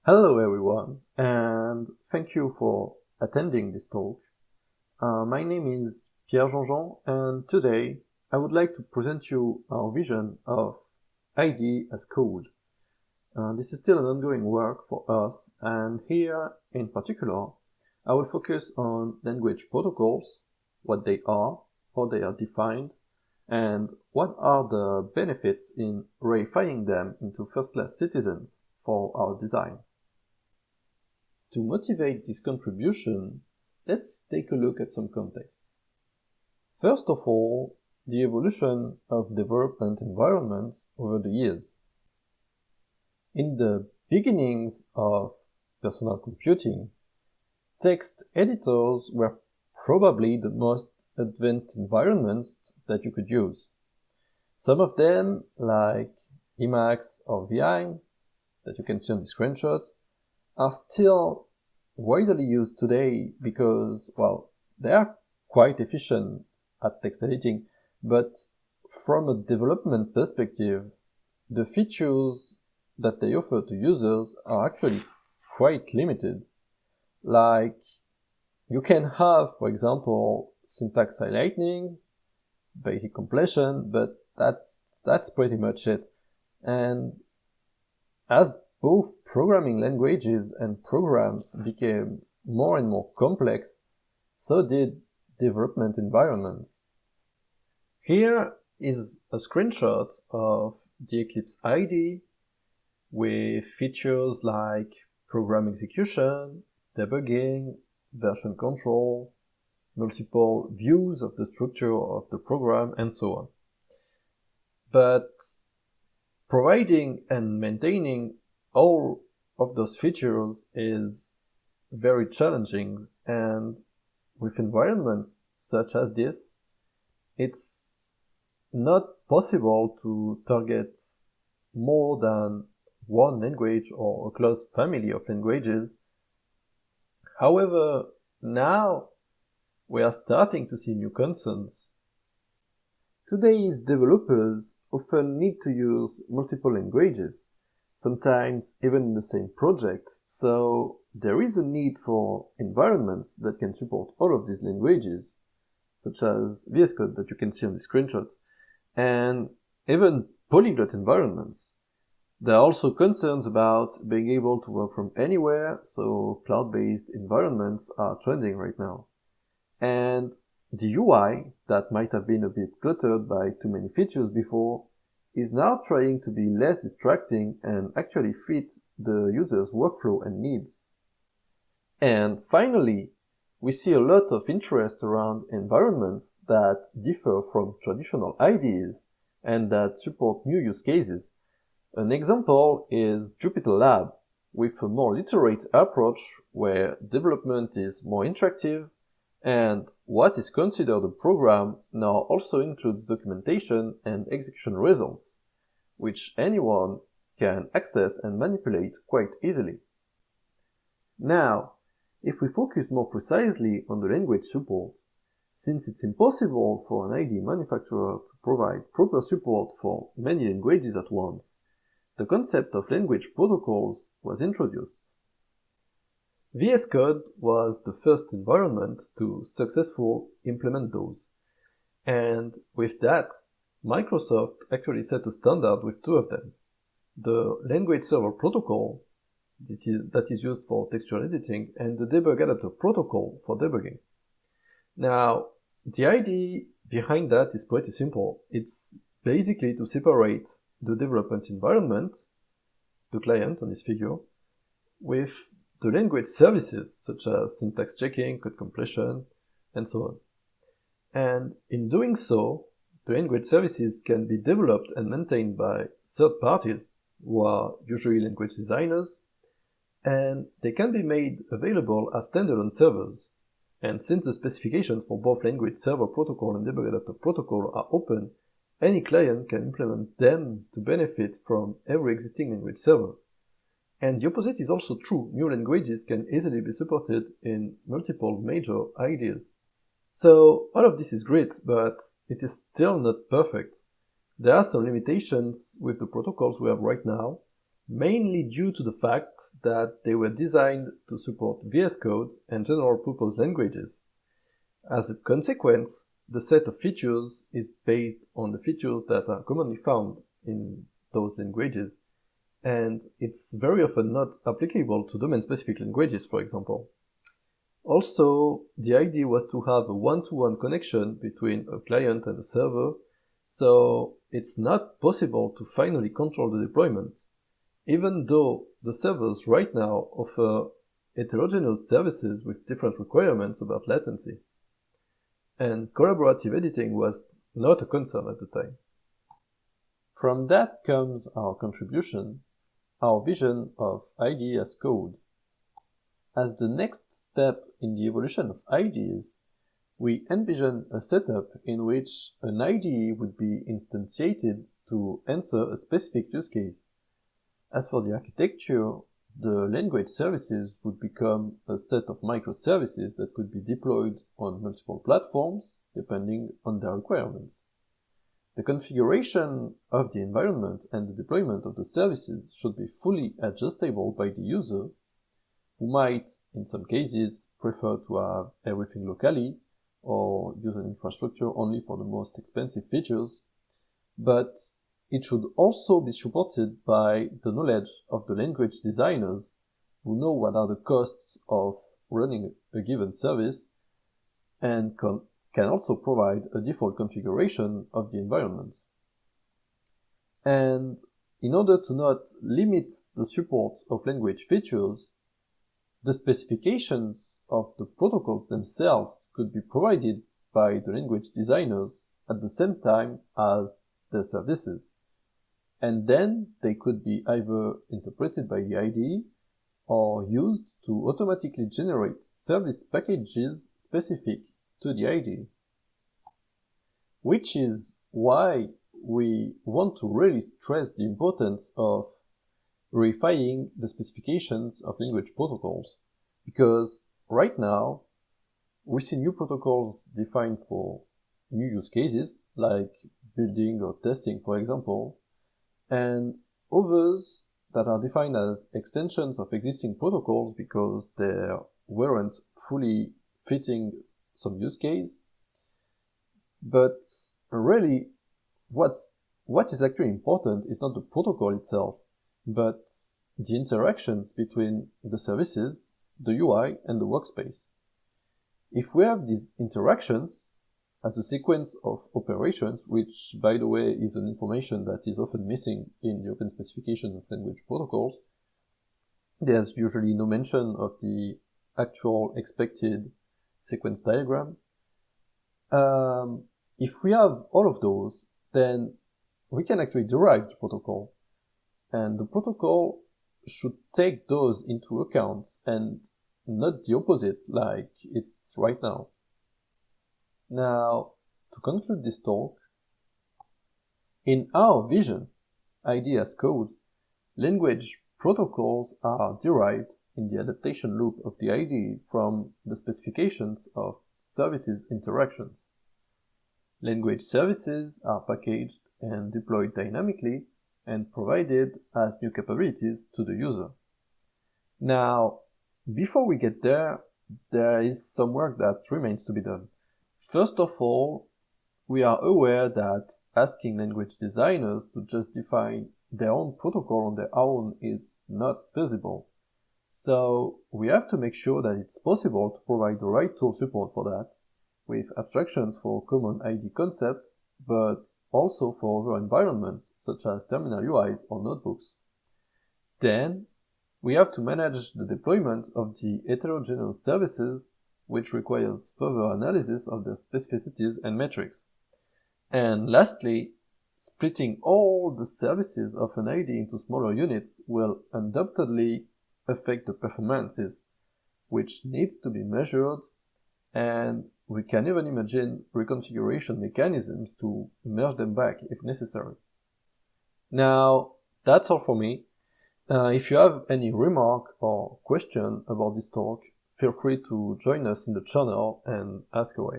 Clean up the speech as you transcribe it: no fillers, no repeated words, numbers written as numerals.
Hello everyone, and thank you for attending this talk. My name is Pierre Jean-Jean, and today I would like to present you our vision of IDE as code. This is still an ongoing work for us, and here in particular, I will focus on language protocols, what they are, how they are defined, and what are the benefits in reifying them into first-class citizens for our design. To motivate this contribution, let's take a look at some context. First of all, the evolution of development environments over the years. In the beginnings of personal computing, text editors were probably the most advanced environments that you could use. Some of them, like Emacs or Reifying, that you can see on the screenshot, are still widely used today because, well, they are quite efficient at text editing, but from a development perspective, the features that they offer to users are actually quite limited. Like, you can have, for example, syntax highlighting, basic completion, but that's pretty much it. And as both programming languages and programs became more and more complex, so did development environments. Here is a screenshot of the Eclipse IDE with features like program execution, debugging, version control, multiple views of the structure of the program, and so on. But providing and maintaining all of those features is very challenging, and with environments such as this, it's not possible to target more than one language or a close family of languages. However, now we are starting to see new concerns. Today's developers often need to use multiple languages, sometimes even in the same project, so there is a need for environments that can support all of these languages, such as VS Code that you can see on the screenshot, and even polyglot environments. There are also concerns about being able to work from anywhere, so cloud-based environments are trending right now. And the UI, that might have been a bit cluttered by too many features before, is now trying to be less distracting and actually fit the user's workflow and needs. And finally, we see a lot of interest around environments that differ from traditional IDEs and that support new use cases. An example is Jupyter Lab, with a more literate approach where development is more interactive, and what is considered a program now also includes documentation and execution results, which anyone can access and manipulate quite easily. Now, if we focus more precisely on the language support, since it's impossible for an IDE manufacturer to provide proper support for many languages at once, the concept of language protocols was introduced. VS Code was the first environment to successfully implement those. And with that, Microsoft actually set a standard with two of them. The language server protocol, that is used for textual editing, and the Debug Adapter Protocol for debugging. Now, the idea behind that is pretty simple. It's basically to separate the development environment, the client on this figure, with the language services such as syntax checking, code completion, and so on. And in doing so, the language services can be developed and maintained by third parties who are usually language designers, and they can be made available as standalone servers. And since the specifications for both language server protocol and debug adapter protocol are open, any client can implement them to benefit from every existing language server. And the opposite is also true. New languages can easily be supported in multiple major IDEs. So all of this is great, but it is still not perfect. There are some limitations with the protocols we have right now, mainly due to the fact that they were designed to support VS Code and general-purpose languages. As a consequence, the set of features is based on the features that are commonly found in those languages, and it's very often not applicable to domain-specific languages, for example. Also, the idea was to have a one-to-one connection between a client and a server, so it's not possible to finally control the deployment, even though the servers right now offer heterogeneous services with different requirements about latency. And collaborative editing was not a concern at the time. From that comes our contribution, our vision of IDE as code. As the next step in the evolution of IDEs, we envision a setup in which an IDE would be instantiated to answer a specific use case. As for the architecture, the language services would become a set of microservices that could be deployed on multiple platforms depending on their requirements. The configuration of the environment and the deployment of the services should be fully adjustable by the user, who might, in some cases, prefer to have everything locally or use an infrastructure only for the most expensive features, but it should also be supported by the knowledge of the language designers who know what are the costs of running a given service and can also provide a default configuration of the environment. And in order to not limit the support of language features, the specifications of the protocols themselves could be provided by the language designers at the same time as the services. And then they could be either interpreted by the IDE or used to automatically generate service packages specific to the IDE. Which is why we want to really stress the importance of reifying the specifications of language protocols, because right now we see new protocols defined for new use cases like building or testing, for example, and others that are defined as extensions of existing protocols because they weren't fully fitting some use case. But really, what is actually important is not the protocol itself, but the interactions between the services, the UI, and the workspace. If we have these interactions as a sequence of operations, which, by the way, is an information that is often missing in the open specification of language protocols, there's usually no mention of the actual expected sequence diagram. If we have all of those, then we can actually derive the protocol. And the protocol should take those into account and not the opposite like it's right now. Now, to conclude this talk, in our vision, IDE as code, language protocols are derived in the adaptation loop of the IDE from the specifications of services interactions. Language services are packaged and deployed dynamically and provided as new capabilities to the user. Now, before we get there, there is some work that remains to be done. First of all, we are aware that asking language designers to just define their own protocol on their own is not feasible. So we have to make sure that it's possible to provide the right tool support for that, with abstractions for common IDE concepts, but also for other environments, such as terminal UIs or notebooks. Then, we have to manage the deployment of the heterogeneous services, which requires further analysis of their specificities and metrics. And lastly, splitting all the services of an IDE into smaller units will undoubtedly affect the performances, which needs to be measured, and we can even imagine reconfiguration mechanisms to merge them back if necessary. Now, that's all for me. If you have any remark or question about this talk, feel free to join us in the channel and ask away.